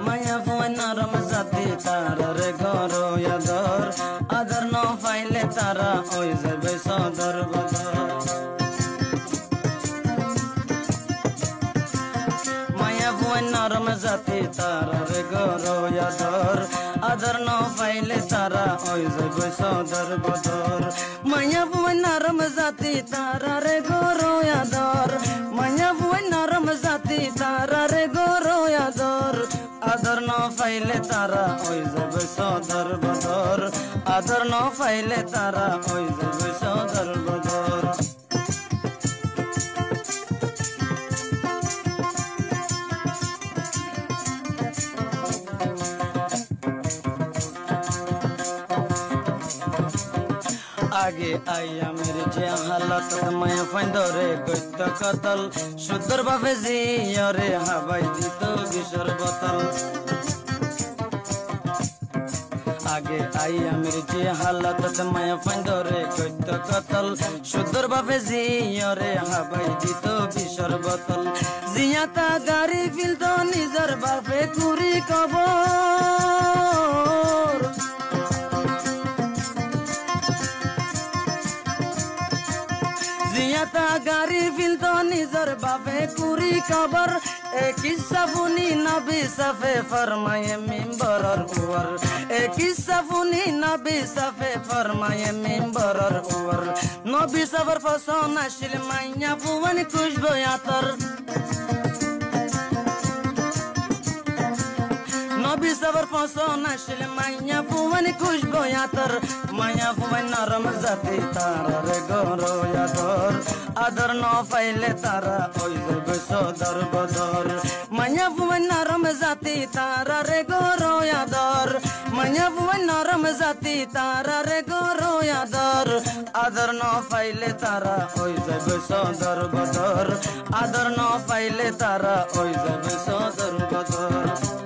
মায়া Fuwai নরম জাতি তারা রে গরো আদর আদর ন পাইলে তারা ওই যাবে সদর বদর মায়া ফুয়াই নরম জাতি তারা রে গরো আদর আদর ন পাইলে তারা ওই যাবে সদর বদর মায়া ফুয়াই নরম জাতি তারা রে গরো আদর মায়া ফুয়াই নরম জাতি তারা রে গরো আদর আদর ন পাইলে তারা ওই যাবে সদর বদর আদর ন পাইলে তারা ওই যাবে সদর বদর आगे आया मेरे जे हालत मैं फंदरे गत कतल सुदर बाबे जी अरे हवाई दी तो बिसर बोतल आगे आया मेरे जे हालत मैं फंदरे गत कतल सुदर बाबे जी अरे हवाई दी तो बिसर बोतल जियाता गाड़ी फिल तो निजर बाबे कुरी कबर जियाता गाड़ी फिल तो निजर बाबे कुरी कबर एक सफुनी नबी सफे फरमाए मिंबर और उवर एक सफुनी नबी सफे फरमाए मिंबर और उवर नबी सबर फसोना शिल माइया फुवन खुशबो यातर नबी सबर फसोना शिल माइया फुवन खुशबो यातर माया फुवन नरम जाति तारा रे गरो यादर आदर न पाइले तारा ओइ जब सदर बदर माया फुवन नरम जाति तारा रे गरो यादर माया फुवन नरम जाति तारा रे गरो यादर आदर न पाइले तारा ओइ जब सदर बदर आदर न पाइले तारा ओइ जब सदर बदर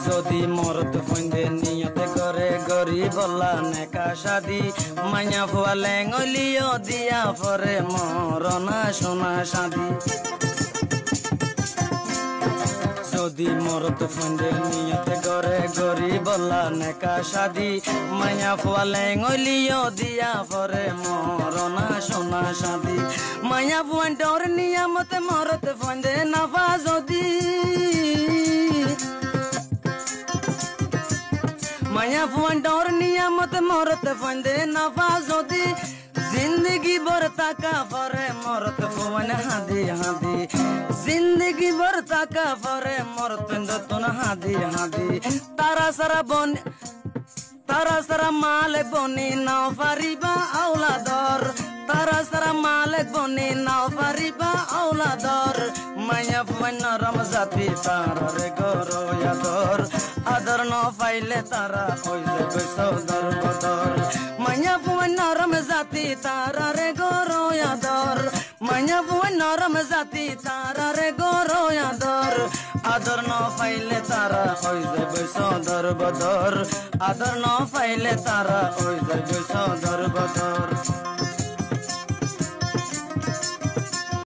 যদি মরত ফন্দে নিয়তে করে গরিব নেকা শাদি মাইয়া ফুয়া লেঙ্গলিও দিয়া পরে মরনা সোনা শাদি যদি মরত ফন্দে নিয়তে করে গরিব নেকা শাদি মাইয়া ফুয়া লেঙ্গলিও দিয়া পরে মরনা সোনা শাদি মাইয়া ফুয়া ডর নিয়ামতে মরত ফন্দে নাফা যদি माया फुवन डोर नियामत मरत फंदे नवाजोदी जिंदगी भर ताका फरे मरत फुवन हादी हादी जिंदगी भर ताका फरे मरत तुन हादी हादी तारा सारा मालिक बनी नाव फारिबा औलादर तारा सारा मालिक बनी नाव फारिबा औलादर माया फुवन नरम जाति तारा रे गरो यादर आदर न पाइले तारा ओइ जब सदर बदर माया फुवन नरम जाति तारा रे गरो यादर माया फुवन नरम जाति तारा रे गरो यादर आदर न पाइले तारा ओइ जब सदर बदर आदर न पाइले तारा ओइ जब सदर बदर